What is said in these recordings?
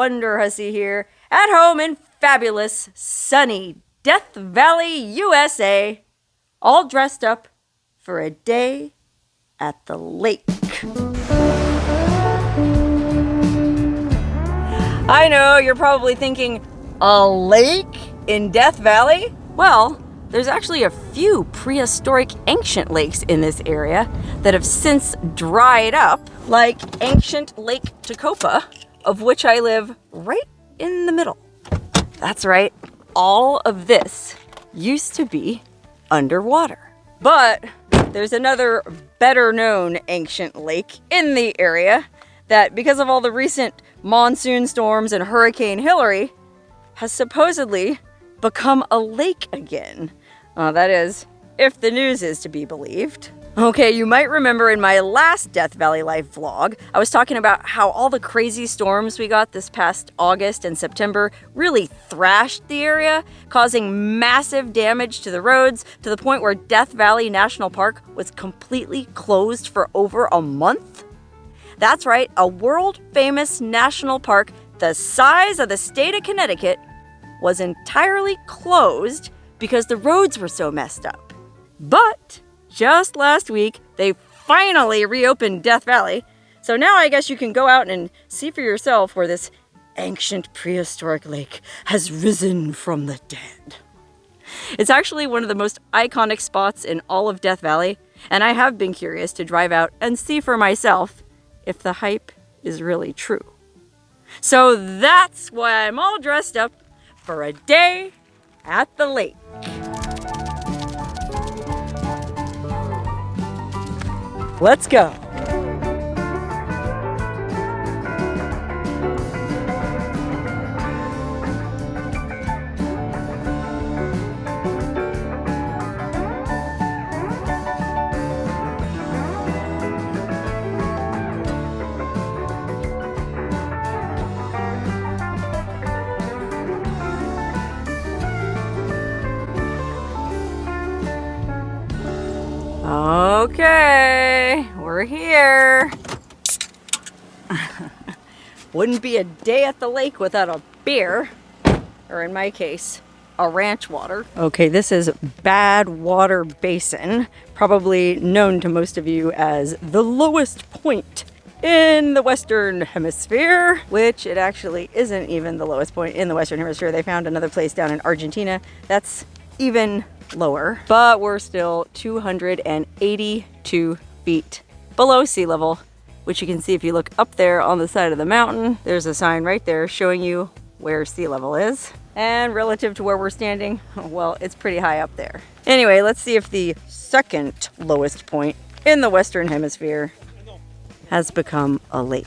Wonderhussy here, at home in fabulous, sunny Death Valley, USA, all dressed up for a day at the lake. I know, you're probably thinking, a lake in Death Valley? Well, there's actually a few prehistoric ancient lakes in this area that have since dried up, like ancient Lake Tecopa, of which I live right in the middle. That's right, all of this used to be underwater. But there's another better known ancient lake in the area that, because of all the recent monsoon storms and Hurricane Hillary, has supposedly become a lake again. That is, if the news is to be believed. Okay, you might remember in my last Death Valley Life vlog, I was talking about how all the crazy storms we got this past August and September really thrashed the area, causing massive damage to the roads to the point where Death Valley National Park was completely closed for over a month. That's right, a world-famous national park the size of the state of Connecticut was entirely closed because the roads were so messed up. But just last week, they finally reopened Death Valley. So now I guess you can go out and see for yourself where this ancient prehistoric lake has risen from the dead. It's actually one of the most iconic spots in all of Death Valley, and I have been curious to drive out and see for myself if the hype is really true. So that's why I'm all dressed up for a day at the lake. Let's go. Okay, we're here. Wouldn't be a day at the lake without a beer, or in my case, a ranch water. Okay, this is Badwater Basin, probably known to most of you as the lowest point in the Western Hemisphere, which it actually isn't even the lowest point in the Western Hemisphere. They found another place down in Argentina that's even lower, but we're still 282 feet below sea level, which you can see if you look up there on the side of the mountain. There's a sign right there showing you where sea level is. And relative to where we're standing, well, it's pretty high up there. Anyway, let's see if the second lowest point in the Western Hemisphere has become a lake.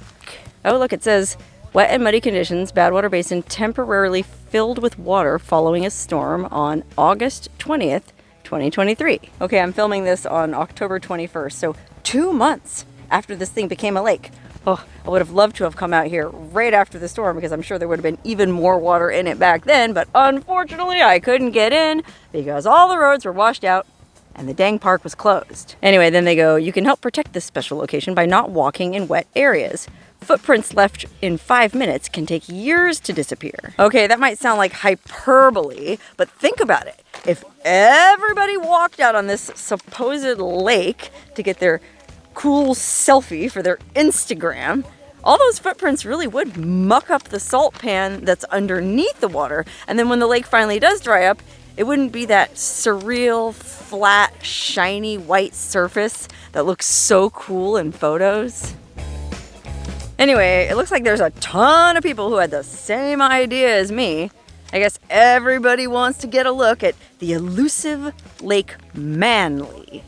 Oh, look, it says, wet and muddy conditions, Badwater Basin temporarily filled with water following a storm on August 20th, 2023. Okay, I'm filming this on October 21st, so 2 months after this thing became a lake. Oh, I would have loved to have come out here right after the storm because I'm sure there would have been even more water in it back then, but unfortunately I couldn't get in because all the roads were washed out and the dang park was closed. Anyway, then they go, you can help protect this special location by not walking in wet areas. Footprints left in 5 minutes can take years to disappear. Okay, that might sound like hyperbole, but think about it. If everybody walked out on this supposed lake to get their cool selfie for their Instagram, all those footprints really would muck up the salt pan that's underneath the water. And then when the lake finally does dry up, it wouldn't be that surreal, flat, shiny white surface that looks so cool in photos. Anyway, it looks like there's a ton of people who had the same idea as me. I guess everybody wants to get a look at the elusive Lake Manly,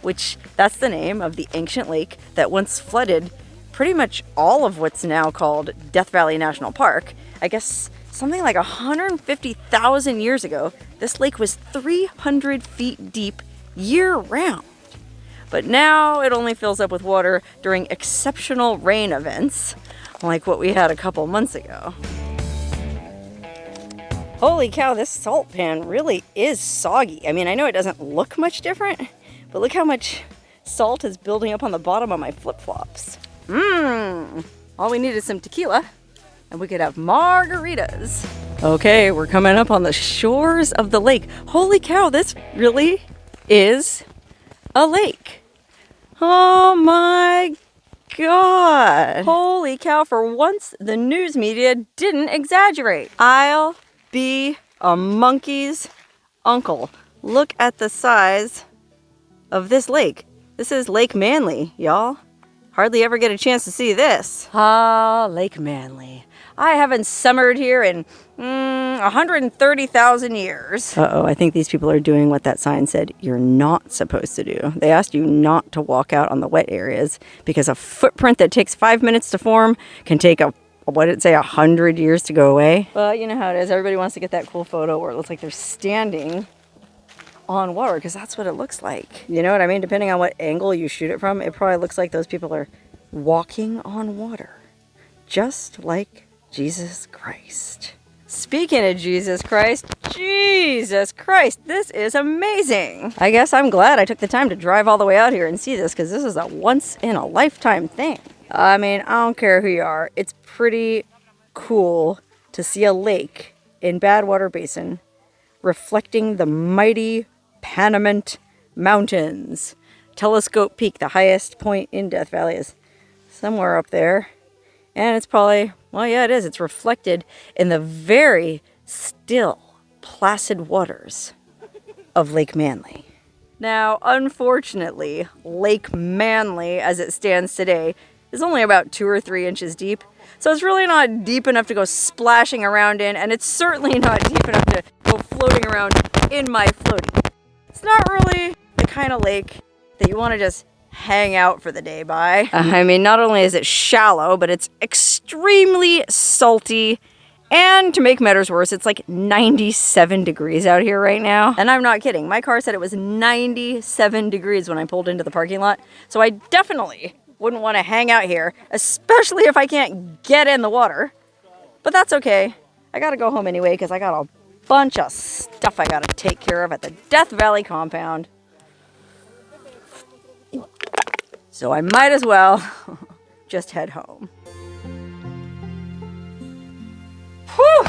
which that's the name of the ancient lake that once flooded pretty much all of what's now called Death Valley National Park. I guess something like 150,000 years ago, this lake was 300 feet deep year-round. But now it only fills up with water during exceptional rain events, like what we had a couple months ago. Holy cow, this salt pan really is soggy. I mean, I know it doesn't look much different, but look how much salt is building up on the bottom of my flip-flops. All we need is some tequila, and we could have margaritas. Okay, we're coming up on the shores of the lake. Holy cow, this really is a lake. Oh my God. Holy cow, for once the news media didn't exaggerate. I'll be a monkey's uncle. Look at the size of this lake. This is Lake Manly, y'all. Hardly ever get a chance to see this. Ah, Lake Manly. I haven't summered here in 130,000 years. Uh-oh, I think these people are doing what that sign said you're not supposed to do. They asked you not to walk out on the wet areas because a footprint that takes 5 minutes to form can take what did it say, 100 years to go away? Well, you know how it is. Everybody wants to get that cool photo where it looks like they're standing on water, because that's what it looks like. You know what I mean? Depending on what angle you shoot it from, it probably looks like those people are walking on water. Just like Jesus Christ. Speaking of Jesus Christ, this is amazing. I guess I'm glad I took the time to drive all the way out here and see this, because this is a once-in-a-lifetime thing. I mean, I don't care who you are. It's pretty cool to see a lake in Badwater Basin reflecting the mighty Panamint Mountains. Telescope Peak, the highest point in Death Valley, is somewhere up there. And it's probably, well, yeah, it is. It's reflected in the very still, placid waters of Lake Manly. Now, unfortunately, Lake Manly, as it stands today, is only about 2 or 3 inches deep. So it's really not deep enough to go splashing around in, and it's certainly not deep enough to go floating around in my floaty. It's not really the kind of lake that you want to just hang out for the day by. I mean, not only is it shallow, but it's extremely salty. And to make matters worse, it's like 97 degrees out here right now. And I'm not kidding. My car said it was 97 degrees when I pulled into the parking lot. So I definitely wouldn't want to hang out here, especially if I can't get in the water. But that's okay. I gotta go home anyway, because I got a bunch of stuff I gotta take care of at the Death Valley compound. So I might as well just head home. Whew!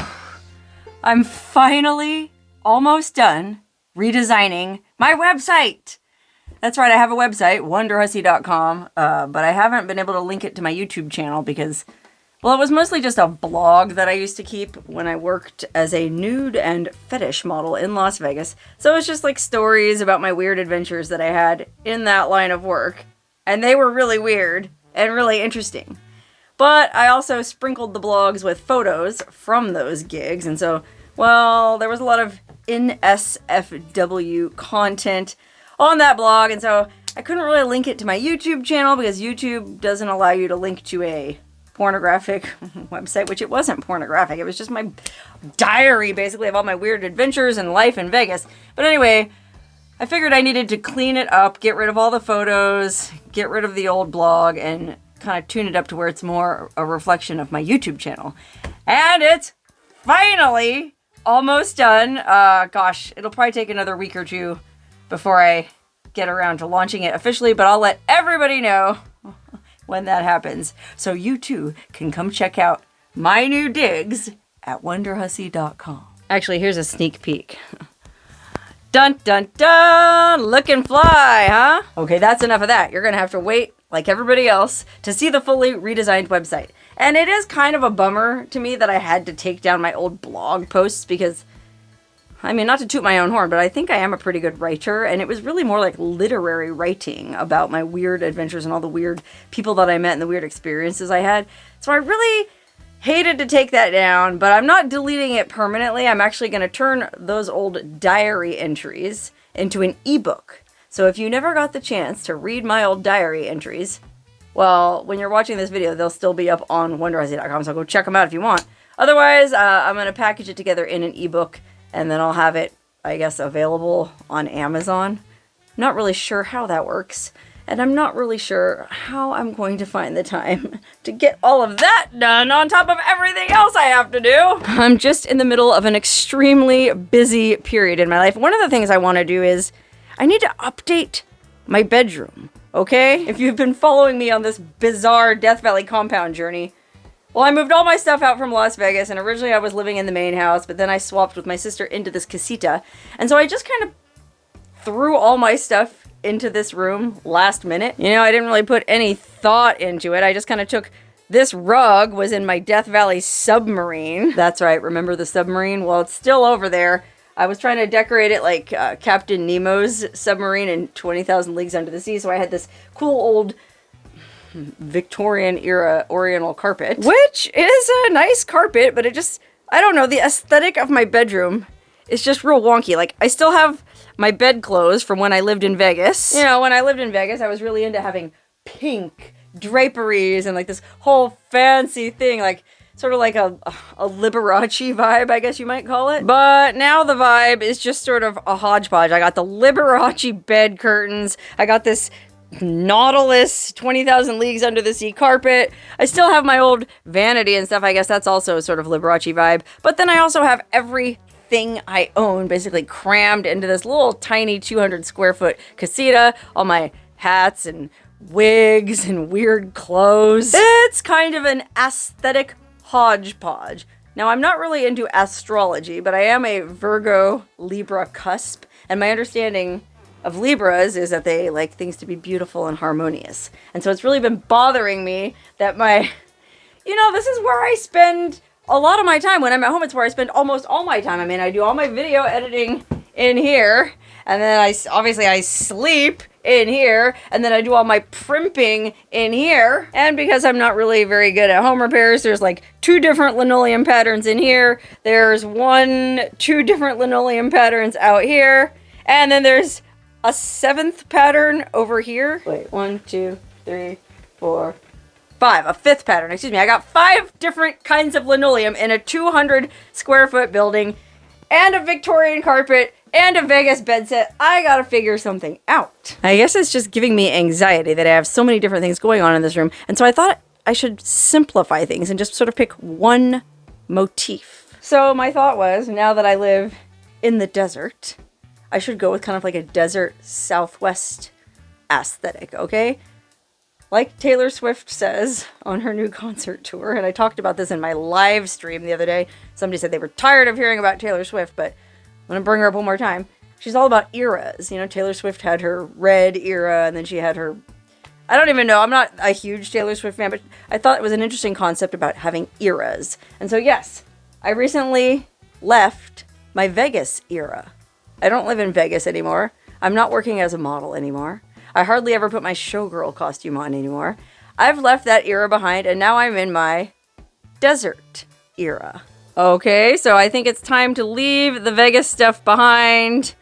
I'm finally almost done redesigning my website. That's right, I have a website, wonderhussey.com, but I haven't been able to link it to my YouTube channel because, well, it was mostly just a blog that I used to keep when I worked as a nude and fetish model in Las Vegas. So it's just like stories about my weird adventures that I had in that line of work. And they were really weird and really interesting. But I also sprinkled the blogs with photos from those gigs. And so, well, there was a lot of NSFW content on that blog. And so I couldn't really link it to my YouTube channel because YouTube doesn't allow you to link to a pornographic website, which it wasn't pornographic. It was just my diary, basically, of all my weird adventures and life in Vegas. But anyway, I figured I needed to clean it up, get rid of all the photos, get rid of the old blog, and kind of tune it up to where it's more a reflection of my YouTube channel. And it's finally almost done. Gosh, it'll probably take another week or two before I get around to launching it officially, but I'll let everybody know when that happens. So you too can come check out my new digs at wonderhussey.com. Actually, here's a sneak peek. Dun dun dun! Look and fly, huh? Okay, that's enough of that. You're gonna have to wait, like everybody else, to see the fully redesigned website. And it is kind of a bummer to me that I had to take down my old blog posts because, I mean, not to toot my own horn, but I think I am a pretty good writer, and it was really more like literary writing about my weird adventures and all the weird people that I met and the weird experiences I had. So I really hated to take that down, but I'm not deleting it permanently. I'm actually going to turn those old diary entries into an ebook. So if you never got the chance to read my old diary entries, well, when you're watching this video, they'll still be up on wonderhussey.com, so go check them out if you want. Otherwise, I'm going to package it together in an ebook, and then I'll have it, I guess, available on Amazon. Not really sure how that works. And I'm not really sure how I'm going to find the time to get all of that done on top of everything else I have to do. I'm just in the middle of an extremely busy period in my life. One of the things I want to do is I need to update my bedroom, okay? If you've been following me on this bizarre Death Valley compound journey, Well, I moved all my stuff out from Las Vegas, and originally I was living in the main house, but then I swapped with my sister into this casita. And so I just kind of threw all my stuff into this room last minute. You know, I didn't really put any thought into it. I just kind of took... This rug was in my Death Valley submarine. That's right, remember the submarine? Well, it's still over there. I was trying to decorate it like Captain Nemo's submarine in 20,000 Leagues Under the Sea, so I had this cool old Victorian era oriental carpet, which is a nice carpet, but it just, I don't know, the aesthetic of my bedroom is just real wonky. Like, I still have my bedclothes from when I lived in Vegas. You know, when I lived in Vegas, I was really into having pink draperies and like this whole fancy thing, like sort of like a Liberace vibe, I guess you might call it. But now the vibe is just sort of a hodgepodge. I got the Liberace bed curtains. I got this Nautilus 20,000 Leagues Under the Sea carpet. I still have my old vanity and stuff. I guess that's also sort of Liberace vibe. But then I also have everything I own basically crammed into this little tiny 200 square foot casita. All my hats and wigs and weird clothes. It's kind of an aesthetic hodgepodge. Now, I'm not really into astrology, but I am a Virgo Libra cusp, and my understanding of Libras is that they like things to be beautiful and harmonious. And so it's really been bothering me that you know, this is where I spend a lot of my time. When I'm at home, it's where I spend almost all my time. I mean, I do all my video editing in here, and then I sleep in here, and then I do all my primping in here. And because I'm not really very good at home repairs, there's like 2 different linoleum patterns in here. There's 2 different linoleum patterns out here. And then there's a 7th pattern over here. Wait, 1, 2, 3, 4, 5. A 5th pattern, excuse me. I got 5 different kinds of linoleum in a 200 square foot building, and a Victorian carpet, and a Vegas bed set. I gotta figure something out. I guess it's just giving me anxiety that I have so many different things going on in this room. And so I thought I should simplify things and just sort of pick one motif. So my thought was, now that I live in the desert, I should go with kind of like a desert Southwest aesthetic, okay? Like Taylor Swift says on her new concert tour, and I talked about this in my live stream the other day. Somebody said they were tired of hearing about Taylor Swift, but I'm going to bring her up one more time. She's all about eras. You know, Taylor Swift had her red era, and then she had her... I don't even know. I'm not a huge Taylor Swift fan, but I thought it was an interesting concept about having eras. And so, yes, I recently left my Vegas era. I don't live in Vegas anymore. I'm not working as a model anymore. I hardly ever put my showgirl costume on anymore. I've left that era behind, and now I'm in my desert era. Okay, so I think it's time to leave the Vegas stuff behind.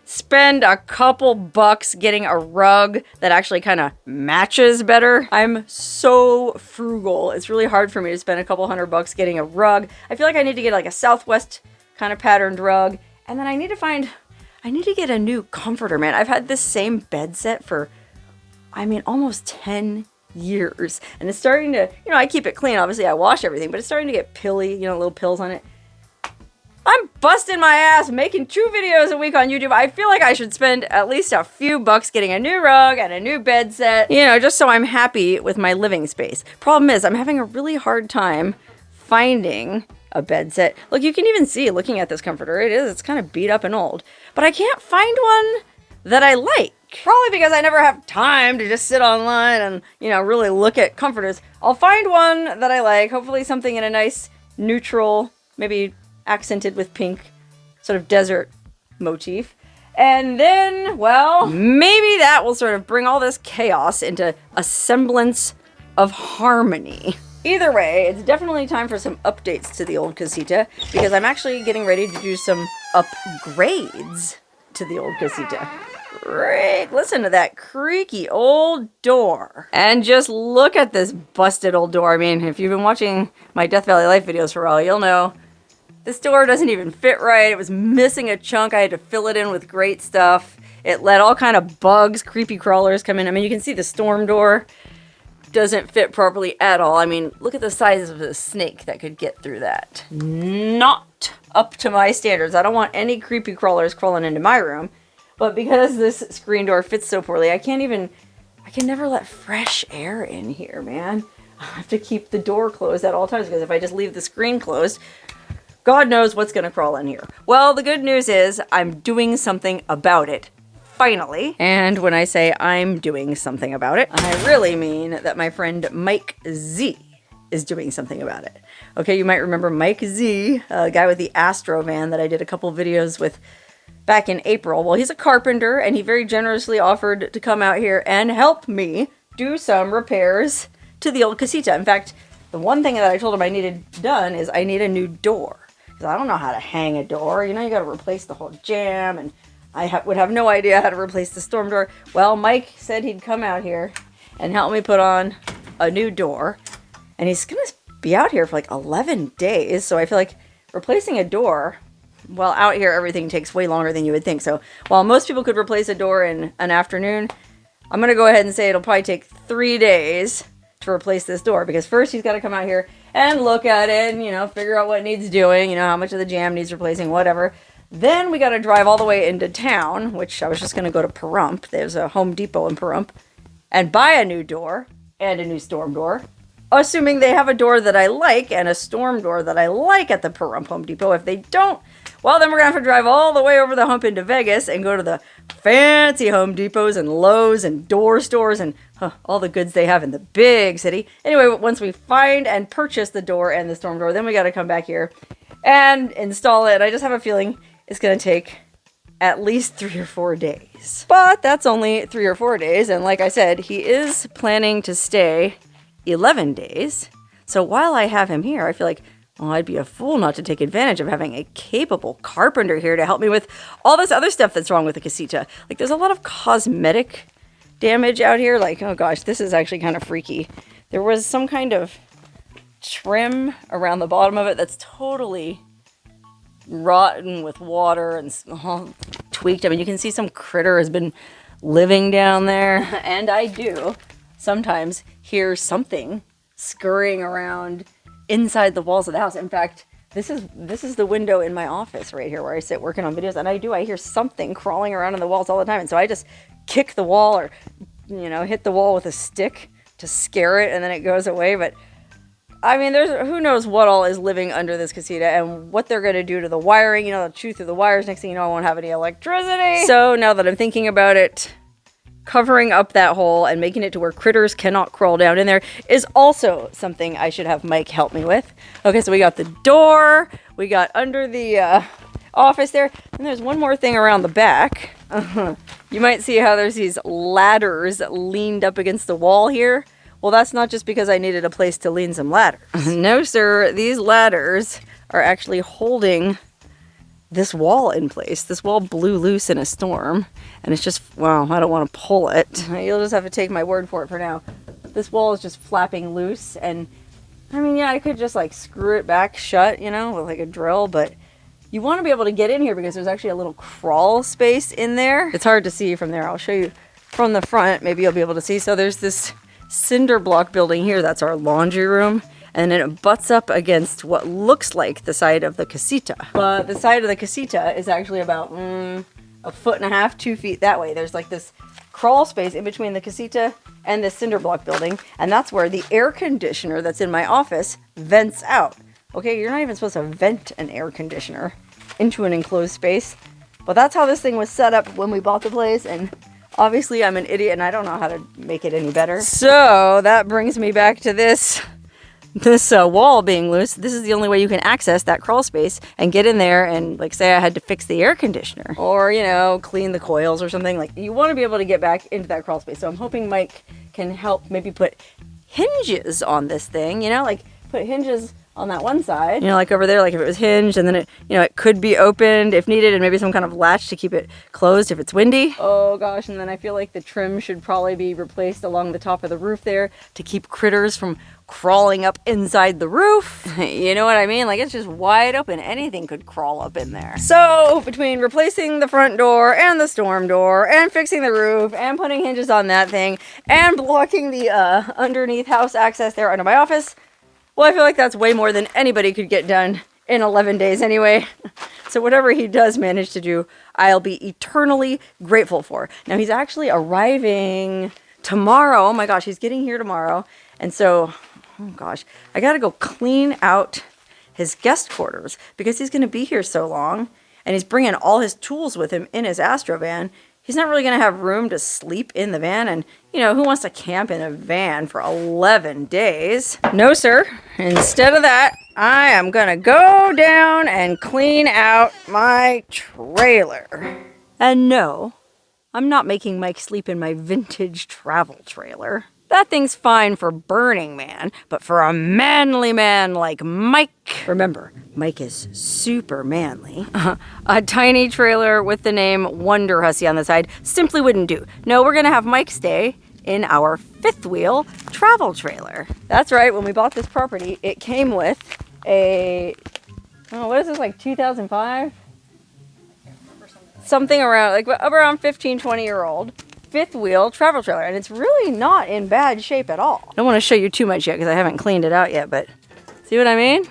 Spend a couple bucks getting a rug that actually kind of matches better. I'm so frugal. It's really hard for me to spend a couple $100 getting a rug. I feel like I need to get like a Southwest kind of patterned rug. And then I need to get a new comforter, man. I've had this same bed set for, I mean, almost 10 years. And it's starting to, you know, I keep it clean. Obviously, I wash everything, but it's starting to get pilly, you know, little pills on it. I'm busting my ass making 2 videos a week on YouTube. I feel like I should spend at least a few bucks getting a new rug and a new bed set, you know, just so I'm happy with my living space. Problem is, I'm having a really hard time finding a bed set. Look, you can even see looking at this comforter, it's kind of beat up and old, but I can't find one that I like. Probably because I never have time to just sit online and, you know, really look at comforters. I'll find one that I like, hopefully something in a nice neutral, maybe accented with pink, sort of desert motif. And then, well, maybe that will sort of bring all this chaos into a semblance of harmony. Either way, it's definitely time for some updates to the old casita, because I'm actually getting ready to do some upgrades to the old casita. Great, listen to that creaky old door. And just look at this busted old door. I mean, if you've been watching my Death Valley Life videos for a while, you'll know this door doesn't even fit right. It was missing a chunk. I had to fill it in with great stuff. It let all kind of bugs, creepy crawlers come in. I mean, you can see the storm door doesn't fit properly at all. I mean, look at the size of the snake that could get through that. Not up to my standards. I don't want any creepy crawlers crawling into my room. But because this screen door fits so poorly, I can never let fresh air in here, man. I have to keep the door closed at all times because if I just leave the screen closed, God knows what's going to crawl in here. Well, the good news is I'm doing something about it. Finally. And when I say I'm doing something about it, I really mean that my friend Mike Z is doing something about it. Okay, you might remember Mike Z, a guy with the Astro van that I did a couple videos with back in April. Well, he's a carpenter and he very generously offered to come out here and help me do some repairs to the old casita. In fact, the one thing that I told him I needed done is I need a new door. Because I don't know how to hang a door. You know, you got to replace the whole jamb and I would have no idea how to replace the storm door. Well, Mike said he'd come out here and help me put on a new door. And he's going to be out here for like 11 days. So I feel like replacing a door, well, out here everything takes way longer than you would think. So while most people could replace a door in an afternoon, I'm going to go ahead and say it'll probably take 3 days to replace this door. Because first he's got to come out here and look at it and, you know, figure out what needs doing, you know, how much of the jam needs replacing, whatever. Then we got to drive all the way into town, which I was just going to go to Pahrump. There's a Home Depot in Pahrump, and buy a new door and a new storm door, assuming they have a door that I like and a storm door that I like at the Pahrump Home Depot. If they don't, well, then we're going to have to drive all the way over the hump into Vegas and go to the fancy Home Depots and Lowe's and door stores and all the goods they have in the big city. Anyway, once we find and purchase the door and the storm door, then we got to come back here and install it. I just have a feeling it's going to take at least 3 or 4 days. But that's only 3 or 4 days. And like I said, he is planning to stay 11 days. So while I have him here, I feel like, well, I'd be a fool not to take advantage of having a capable carpenter here to help me with all this other stuff that's wrong with the casita. Like, there's a lot of cosmetic damage out here. Like, oh gosh, this is actually kind of freaky. There was some kind of trim around the bottom of it that's totally rotten with water and tweaked. I mean, you can see some critter has been living down there. And I do sometimes hear something scurrying around inside the walls of the house. In fact, this is the window in my office right here where I sit working on videos, and I hear something crawling around in the walls all the time. And so I just kick the wall or, you know, hit the wall with a stick to scare it, and then it goes away. But I mean, who knows what all is living under this casita and what they're going to do to the wiring. You know, they'll chew through the wires. Next thing you know, I won't have any electricity. So now that I'm thinking about it, covering up that hole and making it to where critters cannot crawl down in there is also something I should have Mike help me with. Okay, so we got the door, we got under the office there, and there's one more thing around the back. You might see how there's these ladders leaned up against the wall here. Well, that's not just because I needed a place to lean some ladders. No, sir, these ladders are actually holding this wall in place. This wall blew loose in a storm, and it's just, well, I don't want to pull it. You'll just have to take my word for it for now. This wall is just flapping loose, and I mean, yeah, I could just like screw it back shut, you know, with like a drill, but you want to be able to get in here because there's actually a little crawl space in there. It's hard to see from there. I'll show you from the front. Maybe you'll be able to see. So there's this cinder block building here. That's our laundry room. And then it butts up against what looks like the side of the casita. But the side of the casita is actually about 1.5 feet, 2 feet that way. There's like this crawl space in between the casita and the cinder block building. And that's where the air conditioner that's in my office vents out. Okay, you're not even supposed to vent an air conditioner into an enclosed space. But that's how this thing was set up when we bought the place. And obviously I'm an idiot and I don't know how to make it any better. So that brings me back to this wall being loose. This is the only way you can access that crawl space and get in there and, like, say I had to fix the air conditioner or, you know, clean the coils or something. Like, you want to be able to get back into that crawl space. So I'm hoping Mike can help maybe put hinges on this thing, you know, like put hinges on that one side, you know, like over there, like if it was hinged and then it, you know, it could be opened if needed, and maybe some kind of latch to keep it closed if it's windy. Oh gosh, and then I feel like the trim should probably be replaced along the top of the roof there to keep critters from crawling up inside the roof. You know what I mean? Like, it's just wide open. Anything could crawl up in there. So between replacing the front door and the storm door and fixing the roof and putting hinges on that thing and blocking the underneath house access there under my office, well, I feel like that's way more than anybody could get done in 11 days anyway. So whatever he does manage to do, I'll be eternally grateful for. Now, he's actually arriving tomorrow. Oh my gosh, he's getting here tomorrow. And so Oh gosh, I gotta go clean out his guest quarters because he's gonna be here so long and he's bringing all his tools with him in his Astro van. He's not really gonna have room to sleep in the van, and you know, who wants to camp in a van for 11 days? No, sir. Instead of that, I am gonna go down and clean out my trailer. And no, I'm not making Mike sleep in my vintage travel trailer. That thing's fine for Burning Man, but for a manly man like Mike, remember, Mike is super manly. A tiny trailer with the name Wonderhussy on the side simply wouldn't do. No, we're gonna have Mike stay in our fifth wheel travel trailer. That's right, when we bought this property, it came with a, oh, what is this, like 2005? Something around, like around 15, 20-year-old fifth wheel travel trailer, and it's really not in bad shape at all. I don't want to show you too much yet because I haven't cleaned it out yet, but see what I mean?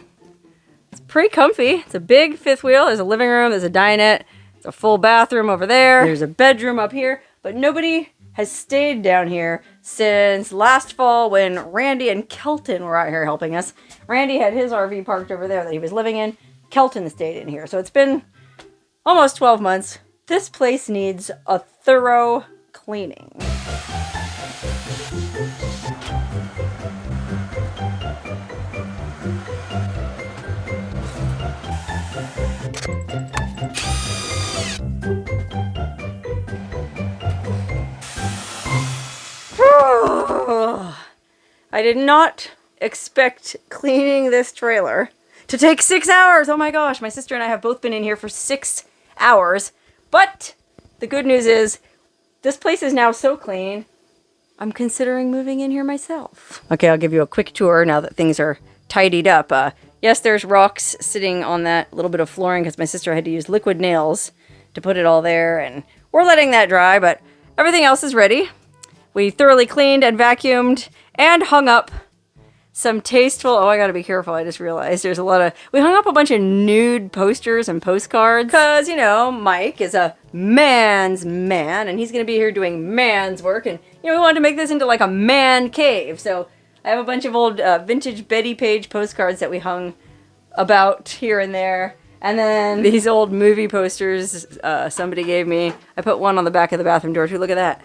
It's pretty comfy. It's a big fifth wheel. There's a living room, there's a dinette, there's a full bathroom over there, there's a bedroom up here, but nobody has stayed down here since last fall when Randy and Kelton were out here helping us. Randy had his RV parked over there that he was living in. Kelton stayed in here. So it's been almost 12 months. This place needs a thorough cleaning. I did not expect cleaning this trailer to take 6 hours. Oh my gosh, my sister and I have both been in here for 6 hours. But the good news is this place is now so clean, I'm considering moving in here myself. Okay, I'll give you a quick tour now that things are tidied up. Yes, there's rocks sitting on that little bit of flooring because my sister had to use liquid nails to put it all there, and we're letting that dry, but everything else is ready. We thoroughly cleaned and vacuumed and hung up some tasteful, oh, I gotta be careful, I just realized there's a lot of, we hung up a bunch of nude posters and postcards because, you know, Mike is a man's man and he's gonna be here doing man's work, and, you know, we wanted to make this into like a man cave. So I have a bunch of old vintage Betty Page postcards that we hung about here and there. And then these old movie posters somebody gave me. I put one on the back of the bathroom door too. Look at that.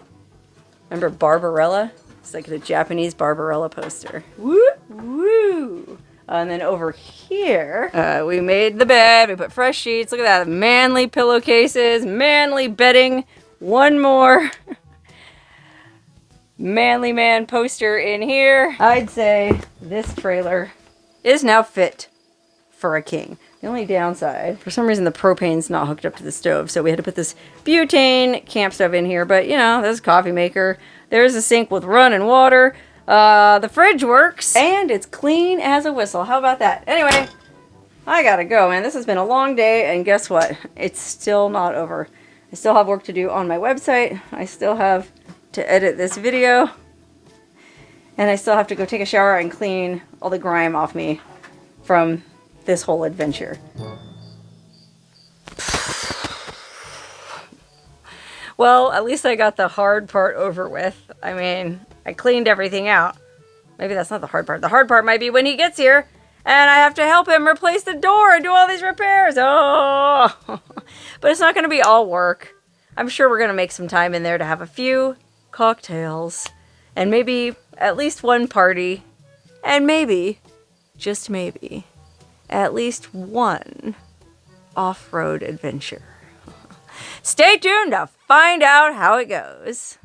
Remember Barbarella? It's like the Japanese Barbarella poster. Woo! Woo! And then over here, we made the bed. We put fresh sheets. Look at that. Manly pillowcases. Manly bedding. One more manly man poster in here. I'd say this trailer is now fit for a king. The only downside, for some reason the propane's not hooked up to the stove, so we had to put this butane camp stove in here, but you know, there's a coffee maker, there's a sink with running water, the fridge works, and it's clean as a whistle. How about that? Anyway, I gotta go, man. This has been a long day, and guess what? It's still not over. I still have work to do on my website. I still have to edit this video, and I still have to go take a shower and clean all the grime off me from this whole adventure. Well, at least I got the hard part over with. I mean, I cleaned everything out. Maybe that's not the hard part. The hard part might be when he gets here and I have to help him replace the door and do all these repairs. Oh, but it's not going to be all work. I'm sure we're going to make some time in there to have a few cocktails and maybe at least one party, and maybe, just maybe, at least one off-road adventure. Stay tuned to find out how it goes.